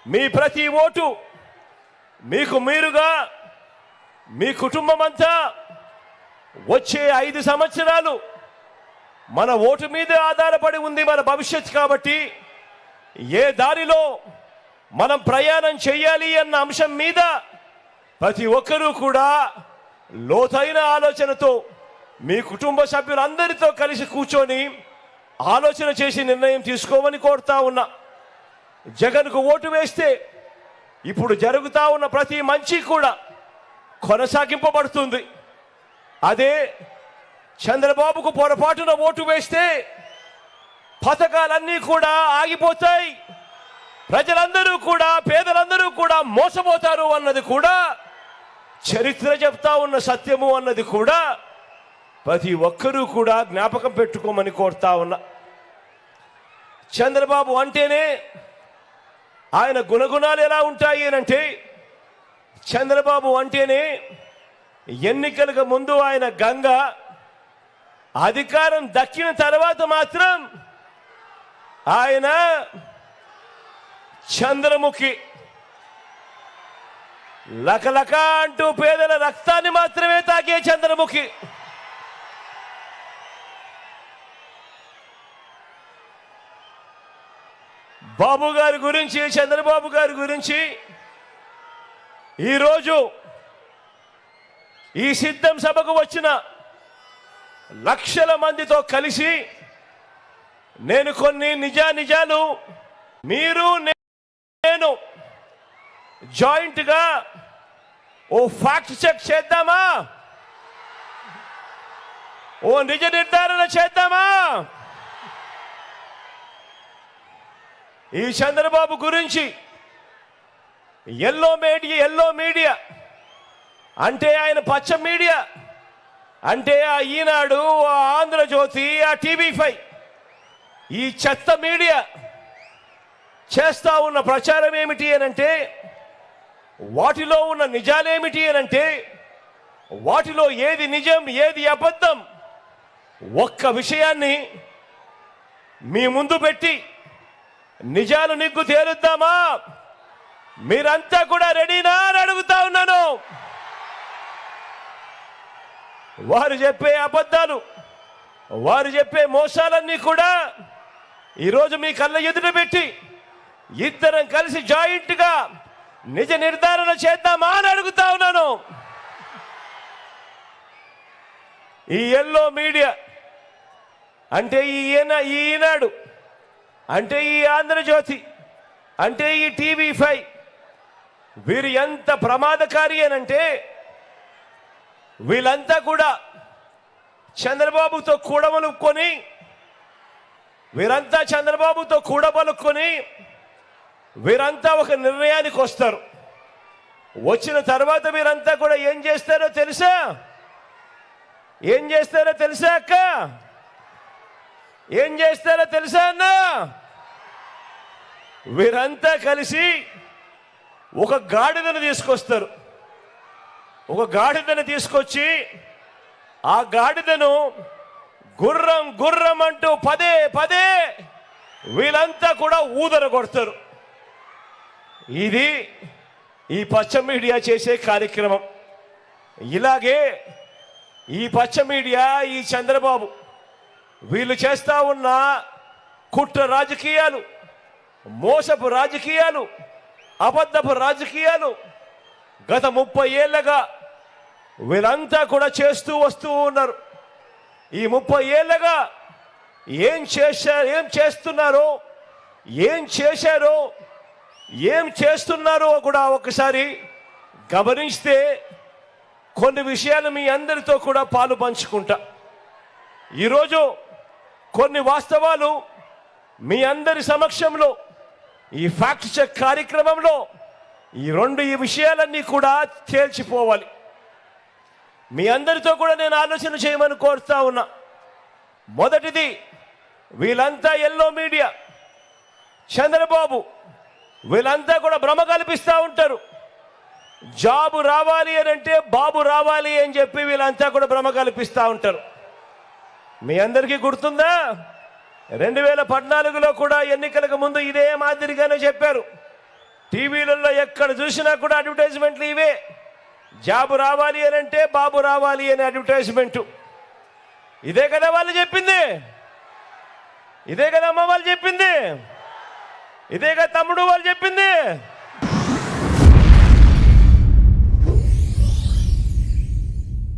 మీ ప్రతి ఓటు మీకు మీరుగా మీ కుటుంబం అంతా వచ్చే 5 సంవత్సరాలు మన ఓటు మీదే ఆధారపడి ఉంది మన భవిష్యత్తు. కాబట్టి ఏ దారిలో మనం ప్రయాణం చేయాలి అన్న అంశం మీద ప్రతి ఒక్కరూ కూడా లోతైన ఆలోచనతో మీ కుటుంబ సభ్యులందరితో కలిసి కూర్చొని ఆలోచన చేసి నిర్ణయం తీసుకోమని కోరుతా ఉన్నా. జగన్కు ఓటు వేస్తే ఇప్పుడు జరుగుతా ఉన్న ప్రతి మంచి కూడా కొనసాగింపబడుతుంది. అదే చంద్రబాబుకు పొరపాటున ఓటు వేస్తే పథకాలన్నీ కూడా ఆగిపోతాయి, ప్రజలందరూ కూడా పేదలందరూ కూడా మోసపోతారు అన్నది కూడా చరిత్ర చెప్తా ఉన్న సత్యము అన్నది కూడా ప్రతి ఒక్కరూ కూడా జ్ఞాపకం పెట్టుకోమని కోరుతా ఉన్నా. చంద్రబాబు అంటేనే ఆయన గుణగుణాలు ఎలా ఉంటాయి అంటే, చంద్రబాబు అంటేనే ఎన్నికలకు ముందు ఆయన గంగ, అధికారం దక్కిన తర్వాత మాత్రం ఆయన చంద్రముఖి. లకలక అంటూ పేదల రక్తాన్ని మాత్రమే తాగే చంద్రముఖి. బాబు గారి గురించి, చంద్రబాబు గారి గురించి ఈరోజు ఈ సిద్ధం సభకు వచ్చిన లక్షల మందితో కలిసి నేను కొన్ని నిజాలు మీరు నేను జాయింట్గా ఓ ఫ్యాక్ట్ చెక్ చేద్దామా, ఓ నిజ నిర్ధారణ చేద్దామా. ఈ చంద్రబాబు గురించి ఎల్లో మీడియా అంటే ఆయన పచ్చ మీడియా అంటే ఆ ఈనాడు, ఆ ఆంధ్రజ్యోతి, ఆ TV5 ఈ చెత్త మీడియా చేస్తా ఉన్న ప్రచారం ఏమిటి అనంటే, వాటిలో ఉన్న నిజాలేమిటి అనంటే, వాటిలో ఏది నిజం ఏది అబద్ధం ఒక్క విషయాన్ని మీ ముందు పెట్టి నిజాలు నిగ్గు తేలుద్దామా? మీరంతా కూడా రెడీనా అని అడుగుతా ఉన్నాను. వారు చెప్పే అబద్ధాలు, వారు చెప్పే మోసాలన్నీ కూడా ఈరోజు మీ కళ్ళ ఎదుట పెట్టి ఇద్దరం కలిసి జాయింట్గా నిజ నిర్ధారణ చేద్దామా అని అడుగుతా ఉన్నాను. ఈ ఎల్లో మీడియా అంటే ఈనాడు అంటే ఈ ఆంధ్రజ్యోతి అంటే ఈ TV5 వీరు ఎంత ప్రమాదకారి అనంటే, వీళ్ళంతా కూడా చంద్రబాబుతో కూడబలుక్కొని వీరంతా ఒక నిర్ణయానికి వస్తారు. వచ్చిన తర్వాత వీరంతా కూడా ఏం చేస్తారో తెలుసా అక్క? ఏం చేస్తారో తెలుసా అన్న? వీరంతా కలిసి ఒక గాడిదను తీసుకొస్తారు. ఒక గాడిదను తీసుకొచ్చి ఆ గాడిదను గుర్రం గుర్రం అంటూ పదే వీళ్ళంతా కూడా ఊదర కొడతారు. ఇది ఈ పచ్చ మీడియా చేసే కార్యక్రమం. ఇలాగే ఈ పచ్చ మీడియా, ఈ చంద్రబాబు వీళ్ళు చేస్తా ఉన్న కుట్ర రాజకీయాలు, మోసపు రాజకీయాలు, అబద్ధపు రాజకీయాలు గత 30 ఏళ్లుగా వీళ్ళంతా కూడా చేస్తూ వస్తూ ఉన్నారు. ఈ 30 ఏళ్లుగా ఏం చేస్తున్నారో కూడా ఒకసారి గమనిస్తే కొన్ని విషయాలు మీ అందరితో కూడా పాలు పంచుకుంటా. ఈరోజు కొన్ని వాస్తవాలు మీ అందరి సమక్షంలో ఈ ఫ్యాక్ట్ చెక్ కార్యక్రమంలో ఈ విషయాలన్నీ కూడా తేల్చిపోవాలి. మీ అందరితో కూడా నేను ఆలోచన చేయమని కోరుతా ఉన్నా. మొదటిది, వీళ్ళంతా ఎల్లో మీడియా, చంద్రబాబు వీళ్ళంతా కూడా భ్రమ కల్పిస్తూ ఉంటారు. జాబు రావాలి అని అంటే బాబు రావాలి అని చెప్పి వీళ్ళంతా కూడా భ్రమ కల్పిస్తూ ఉంటారు. మీ అందరికీ గుర్తుందా? 2014లో కూడా ఎన్నికలకు ముందు ఇదే మాదిరిగానే చెప్పారు. టీవీలలో ఎక్కడ చూసినా కూడా అడ్వర్టైజ్మెంట్లు ఇవే. జాబు రావాలి అని అంటే బాబు రావాలి అనే అడ్వర్టైజ్మెంటు. ఇదే కదా వాళ్ళు చెప్పింది, ఇదే కదా అమ్మ వాళ్ళు చెప్పింది, ఇదే కదా తమ్ముడు వాళ్ళు చెప్పింది.